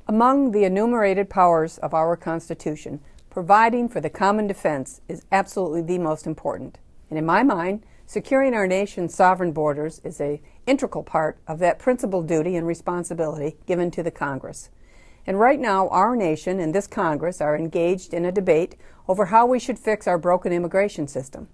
Among the enumerated powers of our Constitution, providing for the common defense is absolutely the most important. And in my mind, securing our nation's sovereign borders is an integral part of that principal duty and responsibility given to the Congress. And right now, our nation and this Congress are engaged in a debate over how we should fix our broken immigration system.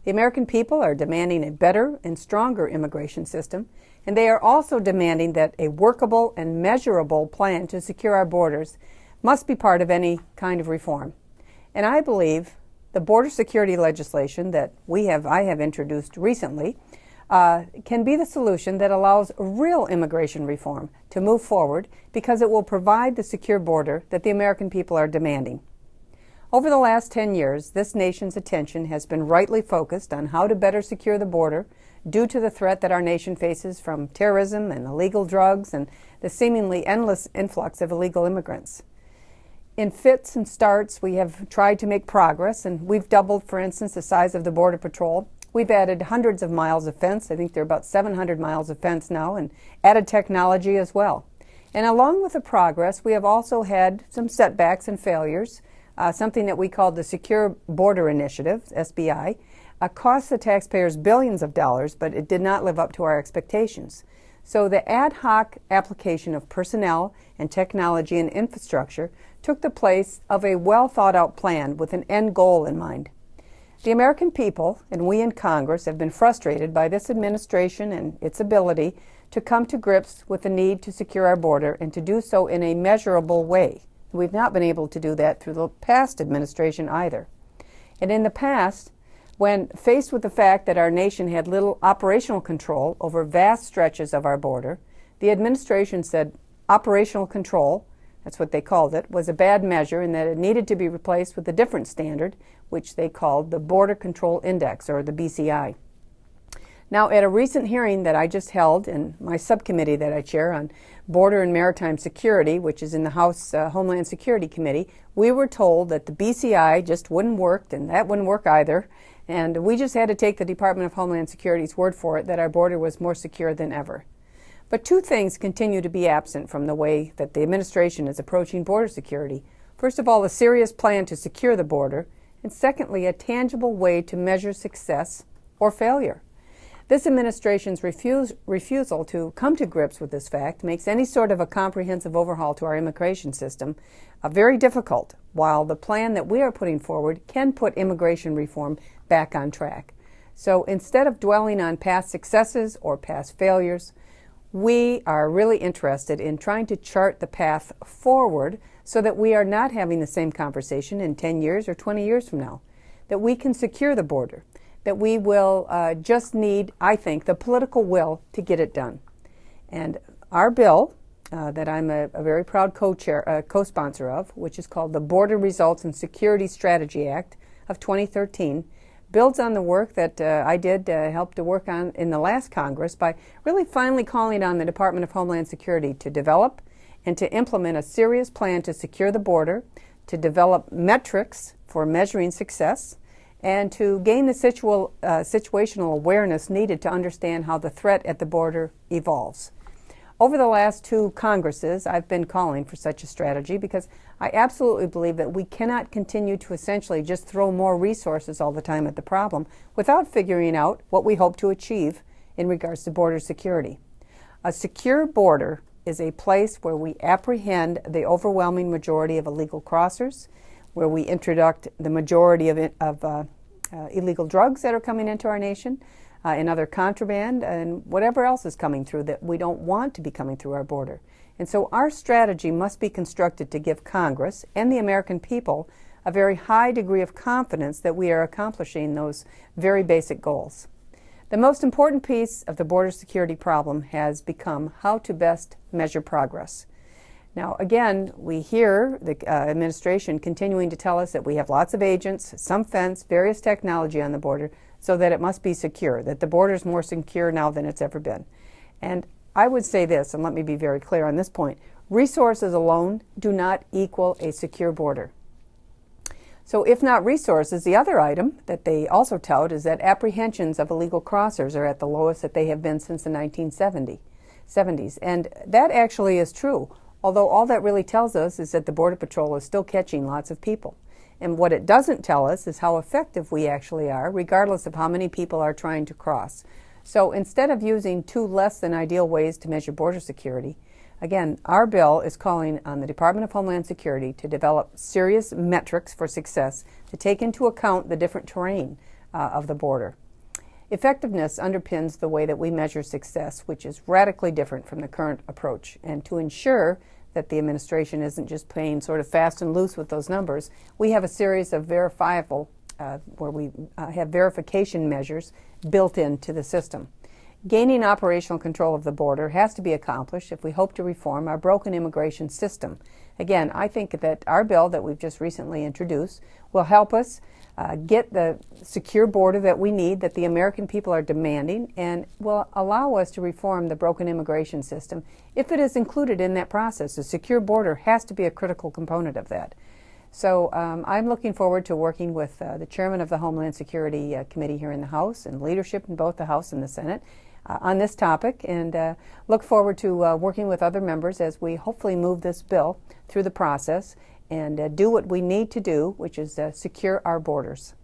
The American people are demanding a better and stronger immigration system, and they are also demanding that a workable and measurable plan to secure our borders must be part of any kind of reform. And I believe the border security legislation that I have introduced recently can be the solution that allows real immigration reform to move forward, because it will provide the secure border that the American people are demanding. Over the last 10 years, this nation's attention has been rightly focused on how to better secure the border due to the threat that our nation faces from terrorism and illegal drugs and the seemingly endless influx of illegal immigrants. In fits and starts, we have tried to make progress, and we've doubled, for instance, the size of the Border Patrol. We've added hundreds of miles of fence. I think there are about 700 miles of fence now, and added technology as well. And along with the progress, we have also had some setbacks and failures. Something that we called the Secure Border Initiative, SBI, cost the taxpayers billions of dollars, but it did not live up to our expectations. So the ad hoc application of personnel and technology and infrastructure took the place of a well thought out plan with an end goal in mind. The American people, and we in Congress, have been frustrated by this administration and its ability to come to grips with the need to secure our border and to do so in a measurable way. We've not been able to do that through the past administration either. And in the past, when faced with the fact that our nation had little operational control over vast stretches of our border, the administration said operational control, that's what they called it, was a bad measure, and that it needed to be replaced with a different standard, which they called the Border Control Index, or the BCI. Now, at a recent hearing that I just held in my subcommittee that I chair on Border and Maritime Security, which is in the House Homeland Security Committee, we were told that the BCI just wouldn't work, and that wouldn't work either. And we just had to take the Department of Homeland Security's word for it that our border was more secure than ever. But two things continue to be absent from the way that the administration is approaching border security. First of all, a serious plan to secure the border, and secondly, a tangible way to measure success or failure. This administration's refusal to come to grips with this fact makes any sort of a comprehensive overhaul to our immigration system very difficult, while the plan that we are putting forward can put immigration reform back on track. So instead of dwelling on past successes or past failures, we are really interested in trying to chart the path forward so that we are not having the same conversation in 10 years or 20 years from now, that we can secure the border, that we will just need, I think, the political will to get it done. And our bill, that I'm a very proud co-sponsor of, which is called the Border Results and Security Strategy Act of 2013, builds on the work that I did help to work on in the last Congress by really finally calling on the Department of Homeland Security to develop and to implement a serious plan to secure the border, to develop metrics for measuring success, and to gain the situational awareness needed to understand how the threat at the border evolves. Over the last two Congresses, I've been calling for such a strategy because I absolutely believe that we cannot continue to essentially just throw more resources all the time at the problem without figuring out what we hope to achieve in regards to border security. A secure border is a place where we apprehend the overwhelming majority of illegal crossers, where we introduce the majority of illegal drugs that are coming into our nation, and other contraband, and whatever else is coming through that we don't want to be coming through our border. And so our strategy must be constructed to give Congress and the American people a very high degree of confidence that we are accomplishing those very basic goals. The most important piece of the border security problem has become how to best measure progress. Now, again, we hear the administration continuing to tell us that we have lots of agents, some fence, various technology on the border, so that it must be secure, that the border is more secure now than it's ever been. And I would say this, and let me be very clear on this point, resources alone do not equal a secure border. So if not resources, the other item that they also tout is that apprehensions of illegal crossers are at the lowest that they have been since the 1970s. And that actually is true. although all that really tells us is that the Border Patrol is still catching lots of people. And what it doesn't tell us is how effective we actually are, regardless of how many people are trying to cross. So instead of using two less than ideal ways to measure border security, again, our bill is calling on the Department of Homeland Security to develop serious metrics for success to take into account the different terrain of the border. Effectiveness underpins the way that we measure success, which is radically different from the current approach. And to ensure that the administration isn't just playing sort of fast and loose with those numbers, we have a series of verifiable, where we have verification measures built into the system. Gaining operational control of the border has to be accomplished if we hope to reform our broken immigration system. Again, I think that our bill that we've just recently introduced will help us get the secure border that we need, that the American people are demanding, and will allow us to reform the broken immigration system if it is included in that process. A secure border has to be a critical component of that. So I'm looking forward to working with the chairman of the Homeland Security Committee here in the House and leadership in both the House and the Senate on this topic, and look forward to working with other members as we hopefully move this bill through the process and do what we need to do, which is secure our borders.